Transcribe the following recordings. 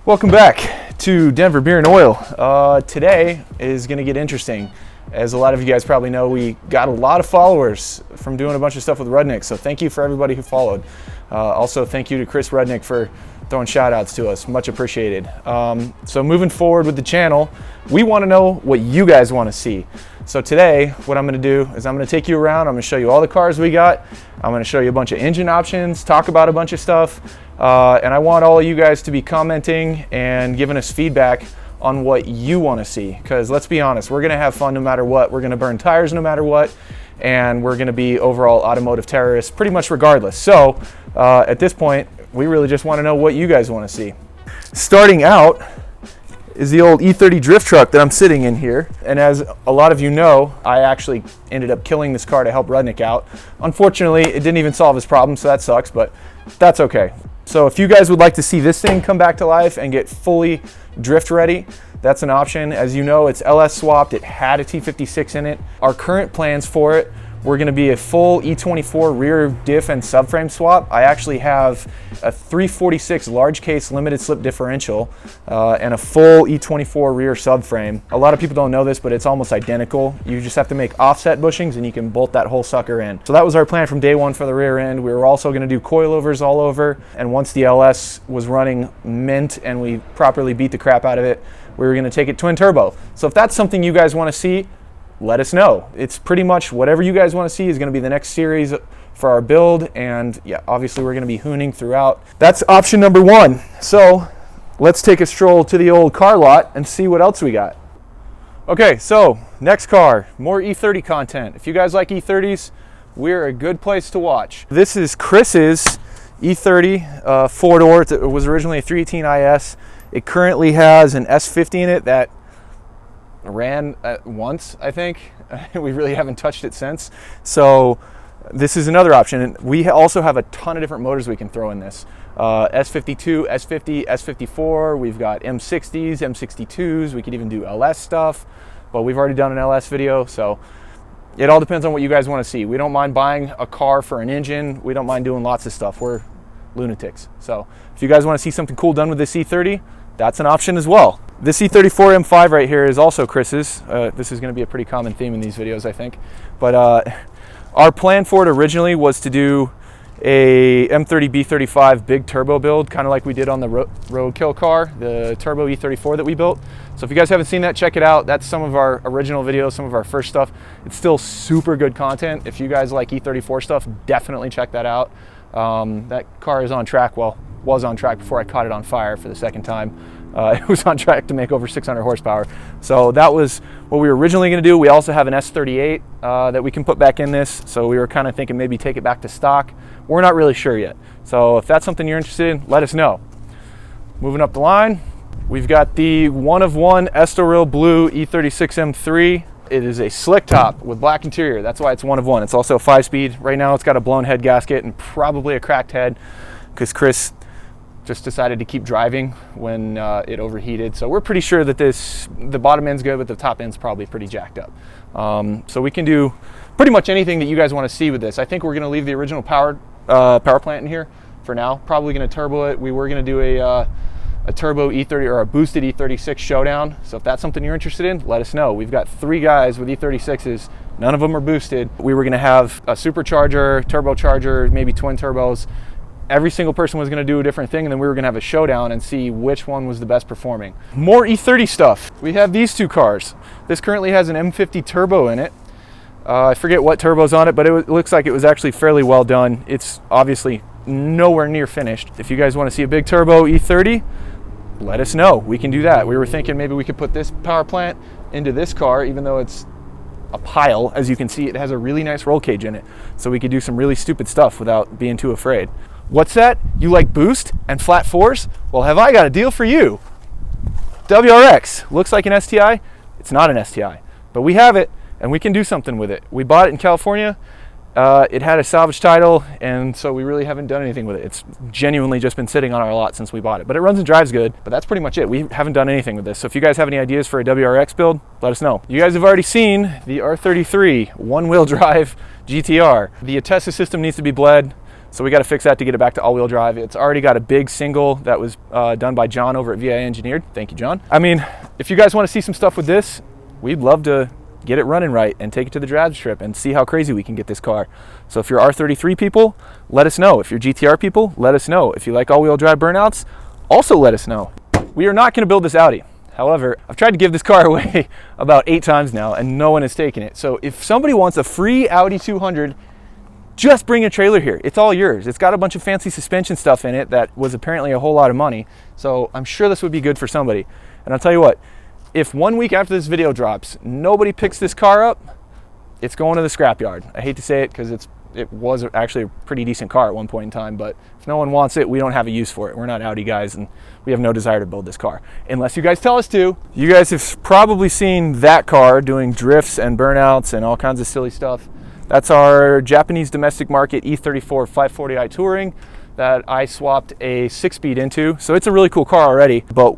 Welcome back to Denver Beer and Oil. Today is going to get interesting. As a lot of you guys probably know, we got a lot of followers from doing a bunch of stuff with Rudnick, so thank you for everybody who followed. Also, thank you to Chris Rudnick for throwing shout outs to us. Much appreciated. So moving forward with the channel, we want to know what you guys want to see. So today, what I'm going to do is I'm going to take you around. I'm going to show you all the cars we got. I'm going to show you a bunch of engine options, talk about a bunch of stuff. And I want all of you guys to be commenting and giving us feedback on what you want to see. Because let's be honest, we're going to have fun no matter what. We're going to burn tires no matter what. And we're going to be overall automotive terrorists pretty much regardless. So at this point, we really just want to know what you guys want to see. Starting out is the old E30 drift truck that I'm sitting in here. And as a lot of you know, I actually ended up killing this car to help Rudnick out. Unfortunately, it didn't even solve his problem, so that sucks, but that's okay. So if you guys would like to see this thing come back to life and get fully drift ready, that's an option. As you know, it's LS swapped. It had a T56 in it. Our current plans for it, we're going to be a full E24 rear diff and subframe swap. I actually have a 346 large case limited slip differential and a full E24 rear subframe. A lot of people don't know this, but it's almost identical. You just have to make offset bushings and you can bolt that whole sucker in. So that was our plan from day one for the rear end. We were also going to do coilovers all over. And once the LS was running mint and we properly beat the crap out of it, we were going to take it twin turbo. So if that's something you guys want to see, let us know. It's pretty much whatever you guys want to see is going to be the next series for our build, and yeah, obviously we're going to be hooning throughout. That's option number one. So let's take a stroll to the old car lot and see what else we got. Okay, so next car, more E30 content. If you guys like E30s, we're a good place to watch. This is Chris's E30 four-door. It was originally a 318 IS. It currently has an S50 in it that ran once, I think. We really haven't touched it since. So this is another option. And we also have a ton of different motors we can throw in this. S52, S50, S54. We've got M60s, M62s. We could even do LS stuff, but we've already done an LS video. So it all depends on what you guys want to see. We don't mind buying a car for an engine. We don't mind doing lots of stuff. We're lunatics. So if you guys want to see something cool done with this E30, that's an option as well. This E34 M5 right here is also Chris's. This is going to be a pretty common theme in these videos, I think. But our plan for it originally was to do a M30 B35 big turbo build, kind of like we did on the Roadkill car, the turbo E34 that we built. So if you guys haven't seen that, check it out. That's some of our original videos, some of our first stuff. It's still super good content. If you guys like E34 stuff, definitely check that out. That car is on track. Well, was on track before I caught it on fire for the second time. It was on track to make over 600 horsepower. So that was what we were originally going to do. We also have an S38 that we can put back in this. So we were kind of thinking maybe take it back to stock. We're not really sure yet. So if that's something you're interested in, let us know. Moving up the line, we've got the one-of-one Estoril Blue E36 M3. It is a slick top with black interior. That's why it's one-of-one. It's also a 5-speed. Right now it's got a blown head gasket and probably a cracked head because Chris just decided to keep driving when it overheated. So we're pretty sure that the bottom end's good, but the top end's probably pretty jacked up. So we can do pretty much anything that you guys want to see with this. I think we're going to leave the original power plant in here for now. Probably going to turbo it. We were going to do a turbo E30 or a boosted E36 showdown. So if that's something you're interested in, let us know. We've got 3 guys with E36s. None of them are boosted. We were going to have a supercharger, turbocharger, maybe twin turbos. Every single person was going to do a different thing, and then we were going to have a showdown and see which one was the best performing. More E30 stuff. We have these 2 cars. This currently has an M50 turbo in it. I forget what turbo's on it, but it looks like it was actually fairly well done. It's obviously nowhere near finished. If you guys want to see a big turbo E30, let us know. We can do that. We were thinking maybe we could put this power plant into this car, even though it's a pile. As you can see, it has a really nice roll cage in it. So we could do some really stupid stuff without being too afraid. What's that? You like boost and flat fours? Well, have I got a deal for you. WRX looks like an STI. It's not an STI, but we have it and we can do something with it. We bought it in California. It had a salvage title, and so we really haven't done anything with it. It's genuinely just been sitting on our lot since we bought it, but it runs and drives good. But that's pretty much it. We haven't done anything with this. So if you guys have any ideas for a WRX build, let us know. You guys have already seen the R33 one-wheel drive GTR. The Atessa system needs to be bled. So we got to fix that to get it back to all-wheel drive. It's already got a big single that was done by John over at VI Engineered. Thank you, John. I mean, if you guys want to see some stuff with this, we'd love to get it running right and take it to the drag strip and see how crazy we can get this car. So if you're R33 people, let us know. If you're GTR people, let us know. If you like all-wheel drive burnouts, also let us know. We are not going to build this Audi. However, I've tried to give this car away about 8 times now and no one has taken it. So if somebody wants a free Audi 200, just bring a trailer here. It's all yours. It's got a bunch of fancy suspension stuff in it that was apparently a whole lot of money. So I'm sure this would be good for somebody. And I'll tell you what, if 1 week after this video drops, nobody picks this car up, it's going to the scrapyard. I hate to say it because it was actually a pretty decent car at one point in time, but if no one wants it, we don't have a use for it. We're not Audi guys and we have no desire to build this car. Unless you guys tell us to. You guys have probably seen that car doing drifts and burnouts and all kinds of silly stuff. That's our Japanese domestic market E34 540i Touring that I swapped a 6-speed into. So it's a really cool car already, but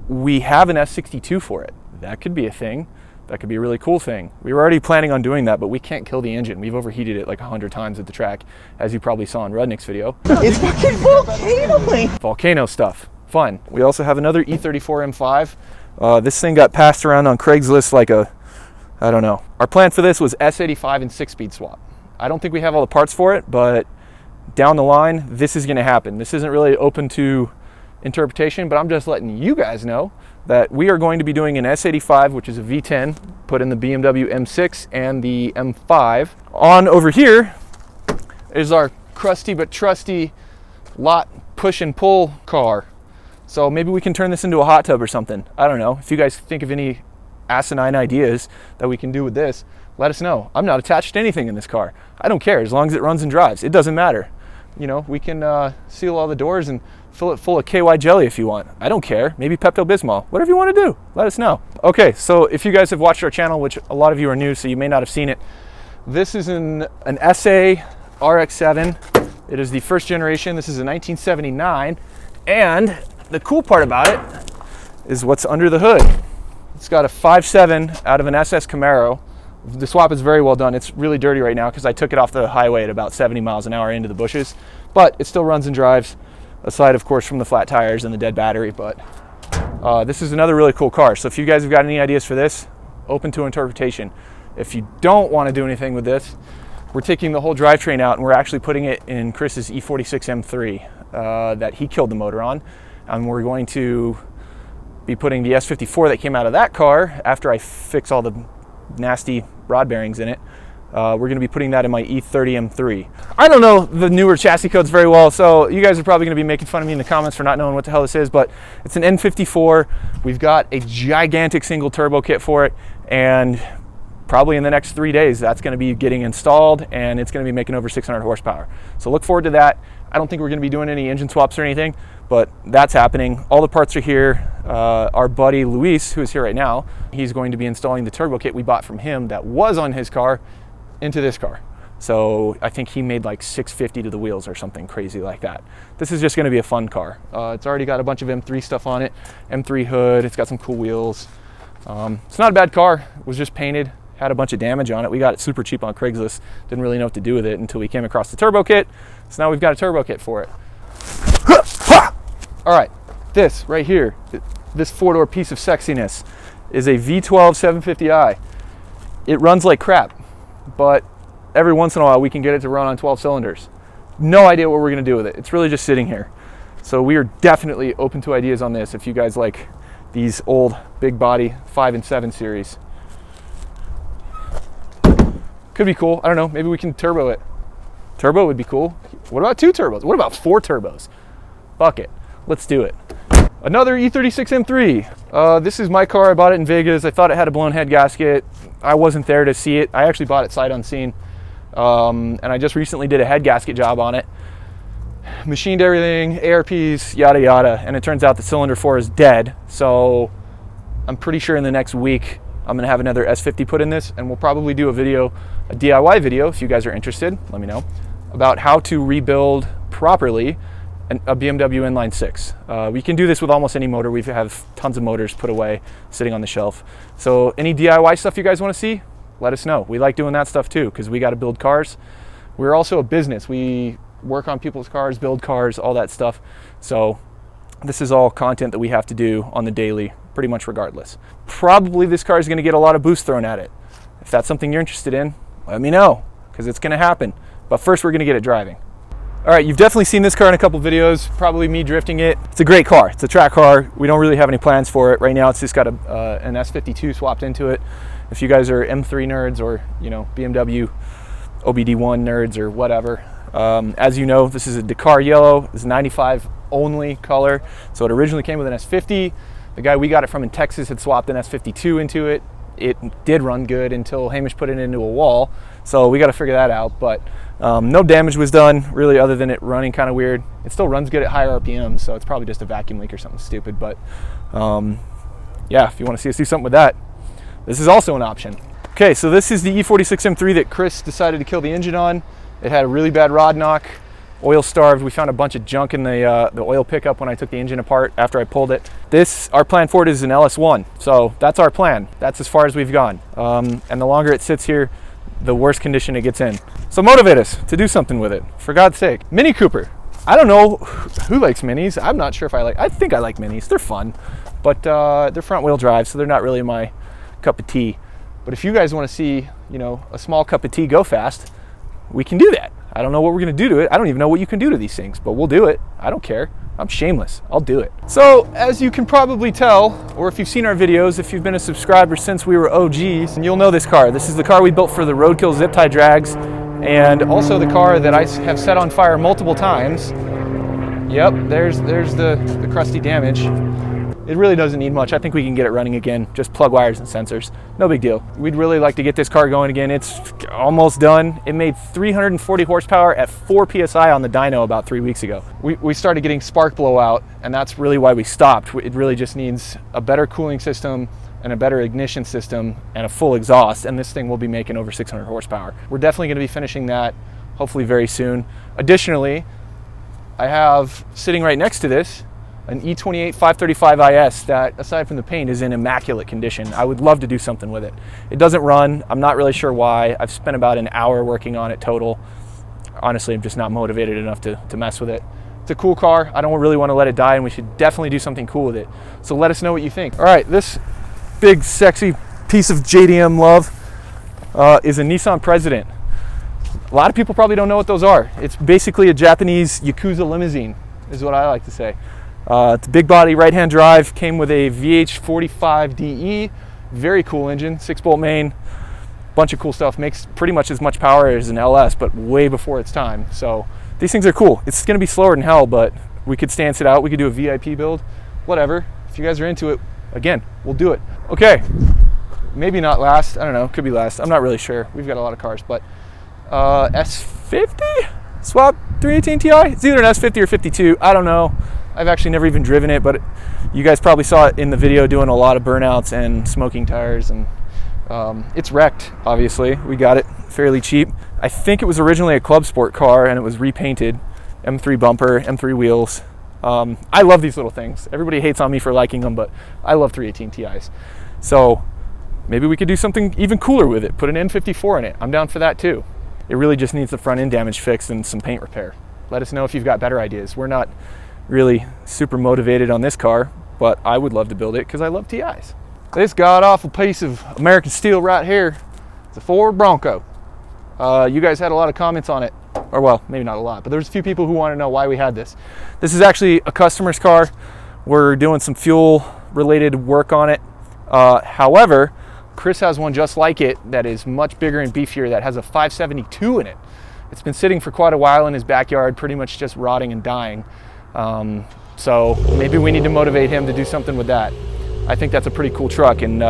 we have an S62 for it. That could be a thing. That could be a really cool thing. We were already planning on doing that, but we can't kill the engine. We've overheated it like 100 times at the track, as you probably saw in Rudnick's video. It's fucking volcano! Volcano stuff. Fun. We also have another E34 M5. This thing got passed around on Craigslist like a, I don't know. Our plan for this was S85 and 6-speed swap. I don't think we have all the parts for it, but down the line, this is going to happen. This isn't really open to interpretation, but I'm just letting you guys know that we are going to be doing an S85, which is a V10, put in the BMW M6 and the M5. On over here is our crusty but trusty lot push and pull car. So maybe we can turn this into a hot tub or something. I don't know. If you guys think of any asinine ideas that we can do with this, let us know. I'm not attached to anything in this car. I don't care as long as it runs and drives. It doesn't matter. You know, we can seal all the doors and fill it full of KY jelly if you want. I don't care. Maybe Pepto-Bismol. Whatever you want to do, let us know. Okay, so if you guys have watched our channel, which a lot of you are new, so you may not have seen it, this is an SA RX-7. It is the first generation. This is a 1979. And the cool part about it is what's under the hood. It's got a 5.7 out of an SS Camaro. The swap is very well done. It's really dirty right now because I took it off the highway at about 70 miles an hour into the bushes, but it still runs and drives, aside of course from the flat tires and the dead battery. But this is another really cool car. So if you guys have got any ideas for this, open to interpretation. If you don't want to do anything with this, we're taking the whole drivetrain out and we're actually putting it in Chris's E46 M3 that he killed the motor on. And we're going to be putting the S54 that came out of that car after I fix all the nasty rod bearings in it. We're going to be putting that in my E30 M3. I don't know the newer chassis codes very well, so you guys are probably going to be making fun of me in the comments for not knowing what the hell this is, but it's an N54. We've got a gigantic single turbo kit for it, and probably in the next 3 days that's going to be getting installed and it's going to be making over 600 horsepower. So look forward to that. I don't think we're going to be doing any engine swaps or anything, but that's happening. All the parts are here. Our buddy Luis, who is here right now, he's going to be installing the turbo kit we bought from him that was on his car into this car. So I think he made like 650 to the wheels or something crazy like that. This is just going to be a fun car. It's already got a bunch of M3 stuff on it. M3 hood, it's got some cool wheels. It's not a bad car. It was just painted, had a bunch of damage on it. We got it super cheap on Craigslist. Didn't really know what to do with it until we came across the turbo kit. So now we've got a turbo kit for it. All right, this right here, this 4-door piece of sexiness is a V12 750i. It runs like crap, but every once in a while we can get it to run on 12 cylinders. No idea what we're gonna do with it. It's really just sitting here. So we are definitely open to ideas on this if you guys like these old big body 5 and 7 series. Could be cool. I don't know, maybe we can turbo it. Turbo would be cool. What about 2 turbos? What about 4 turbos? Fuck it. Let's do it. Another E36 M3. This is my car. I bought it in Vegas. I thought it had a blown head gasket. I wasn't there to see it. I actually bought it sight unseen. And I just recently did a head gasket job on it. Machined everything, ARPs, yada yada. And it turns out the cylinder 4 is dead. So I'm pretty sure in the next week I'm gonna have another S50 put in this, and we'll probably do a video, a DIY video, if you guys are interested, let me know, about how to rebuild properly a BMW inline 6. We can do this with almost any motor. We have tons of motors put away, sitting on the shelf. So any DIY stuff you guys wanna see, let us know. We like doing that stuff too, because we gotta build cars. We're also a business. We work on people's cars, build cars, all that stuff. So this is all content that we have to do on the daily, pretty much regardless. Probably this car is going to get a lot of boost thrown at it. If that's something you're interested in, let me know, because it's going to happen. But first, we're going to get it driving. All right, you've definitely seen this car in a couple videos, probably me drifting it. It's a great car. It's a track car. We don't really have any plans for it. Right now, it's just got an S52 swapped into it. If you guys are M3 nerds or, you know, BMW OBD1 nerds or whatever, as you know, this is a Dakar yellow. It's 95 only color. So it originally came with an S50. The guy we got it from in Texas had swapped an S52 into it. It did run good until Hamish put it into a wall. So we got to figure that out. But no damage was done really, other than it running kind of weird. It still runs good at higher RPM, so it's probably just a vacuum leak or something stupid. But yeah, if you want to see us do something with that, this is also an option. Okay, so this is the E46 M3 that Chris decided to kill the engine on. It had a really bad rod knock, oil starved. We found a bunch of junk in the oil pickup when I took the engine apart after I pulled it. Our plan for it is an LS1, so that's our plan. That's as far as we've gone. And the longer it sits here, the worse condition it gets in. So motivate us to do something with it, for God's sake. Mini Cooper. I don't know who likes minis. I'm not sure if I think I like minis. They're fun, but they're front wheel drive, so they're not really my cup of tea. But if you guys want to see, you know, a small cup of tea go fast, we can do that. I don't know what we're going to do to it. I don't even know what you can do to these things, but we'll do it. I don't care. I'm shameless. I'll do it. So as you can probably tell, or if you've seen our videos, if you've been a subscriber since we were OGs, you'll know this car. This is the car we built for the Roadkill zip tie drags, and also the car that I have set on fire multiple times. Yep, there's the crusty damage. It really doesn't need much. I think we can get it running again. Just plug wires and sensors. No big deal. We'd really like to get this car going again. It's almost done. It made 340 horsepower at 4 PSI on the dyno about 3 weeks ago. We started getting spark blowout, and that's really why we stopped. It really just needs a better cooling system and a better ignition system and a full exhaust, and this thing will be making over 600 horsepower. We're definitely going to be finishing that hopefully very soon. Additionally, I have sitting right next to this an E28 535 IS that, aside from the paint, is in immaculate condition. I would love to do something with it. It doesn't run. I'm not really sure why. I've spent about an hour working on it total. Honestly, I'm just not motivated enough to mess with it. It's a cool car. I don't really want to let it die, and we should definitely do something cool with it. So let us know what you think. All right, this big, sexy piece of JDM love is a Nissan President. A lot of people probably don't know what those are. It's basically a Japanese Yakuza limousine, is what I like to say. It's a big body, right-hand drive, came with a VH45DE, very cool engine, 6-bolt main, bunch of cool stuff, makes pretty much as much power as an LS, but way before its time. So these things are cool. It's gonna be slower than hell, but we could stance it out. We could do a VIP build, whatever. If you guys are into it, again, we'll do it. Okay, maybe not last, I don't know, could be last. I'm not really sure. We've got a lot of cars, but S50? Swap 318 Ti? It's either an S50 or 52, I don't know. I've actually never even driven it, but you guys probably saw it in the video doing a lot of burnouts and smoking tires, and it's wrecked, obviously. We got it fairly cheap. I think it was originally a club sport car, and it was repainted. M3 bumper, M3 wheels. I love these little things. Everybody hates on me for liking them, but I love 318 Ti's. So maybe we could do something even cooler with it. Put an M54 in it. I'm down for that too. It really just needs the front end damage fixed and some paint repair. Let us know if you've got better ideas. We're not really super motivated on this car, but I would love to build it because I love TIs. This god-awful piece of American steel right here is a Ford Bronco. You guys had a lot of comments on it, or well, maybe not a lot, but there's a few people who want to know why we had this. This is actually a customer's car. We're doing some fuel-related work on it. However, Chris has one just like it that is much bigger and beefier that has a 572 in it. It's been sitting for quite a while in his backyard, pretty much just rotting and dying. So maybe we need to motivate him to do something with that. I think that's a pretty cool truck, and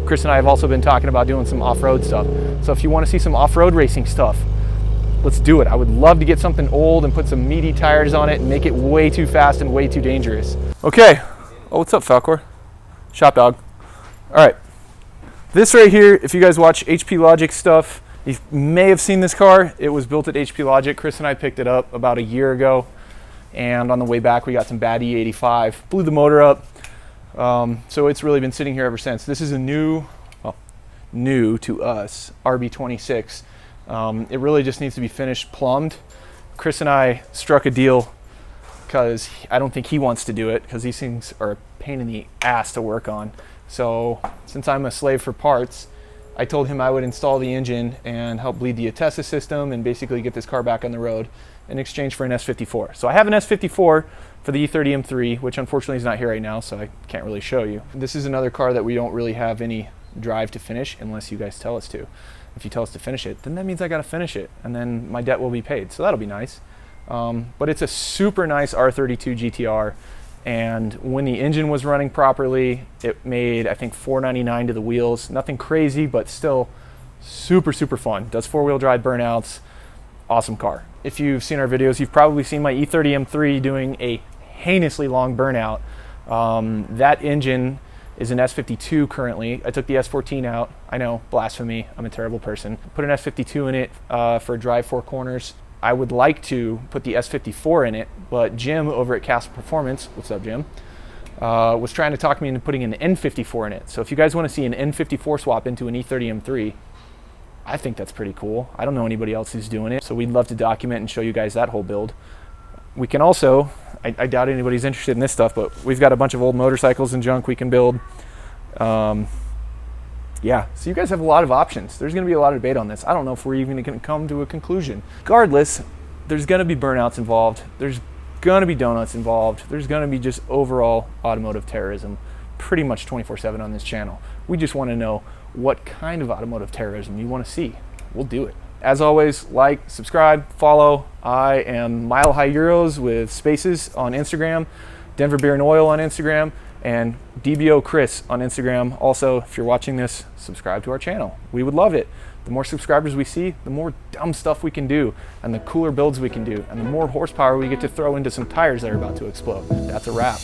Chris and I have also been talking about doing some off-road stuff. So if you want to see some off-road racing stuff, let's do it. I would love to get something old and put some meaty tires on it and make it way too fast and way too dangerous. Okay. Oh, what's up, Falcor? Shop dog. All right. This right here, if you guys watch HP Logic stuff, you may have seen this car. It was built at HP Logic. Chris and I picked it up about a year ago. And on the way back, we got some bad E85, blew the motor up. So it's really been sitting here ever since. This is a new to us, RB26. It really just needs to be finished, plumbed, Chris and I struck a deal because I don't think he wants to do it because these things are a pain in the ass to work on. So since I'm a slave for parts, I told him I would install the engine and help bleed the Atessa system and basically get this car back on the road in exchange for an S54. So I have an S54 for the E30 M3, which unfortunately is not here right now, so I can't really show you. This is another car that we don't really have any drive to finish unless you guys tell us to. If you tell us to finish it, then that means I gotta finish it, and then my debt will be paid, so that'll be nice. But it's a super nice R32 GTR, and when the engine was running properly, it made, I think, $499 to the wheels. Nothing crazy, but still super, super fun. Does four-wheel drive burnouts. Awesome car. If you've seen our videos, you've probably seen my E30 M3 doing a heinously long burnout. That engine is an S52 currently. I took the S14 out. I know, blasphemy, I'm a terrible person. Put an S52 in it for drive four corners. I would like to put the S54 in it, but Jim over at Castle Performance, what's up Jim, was trying to talk me into putting an N54 in it. So if you guys want to see an N54 swap into an E30 M3, I think that's pretty cool. I don't know anybody else who's doing it, so we'd love to document and show you guys that whole build. We can also, I doubt anybody's interested in this stuff, but we've got a bunch of old motorcycles and junk we can build. Yeah, so you guys have a lot of options. There's gonna be a lot of debate on this. I don't know if we're even gonna come to a conclusion. Regardless, there's gonna be burnouts involved. There's gonna be donuts involved. There's gonna be just overall automotive terrorism pretty much 24/7 on this channel. We just wanna know what kind of automotive terrorism you wanna see. We'll do it. As always, like, subscribe, follow. I am Mile High Euros with spaces on Instagram, Denver Beer and Oil on Instagram, and DBO Chris on Instagram. Also, if you're watching this, subscribe to our channel. We would love it. The more subscribers we see, the more dumb stuff we can do, and the cooler builds we can do, and the more horsepower we get to throw into some tires that are about to explode. That's a wrap.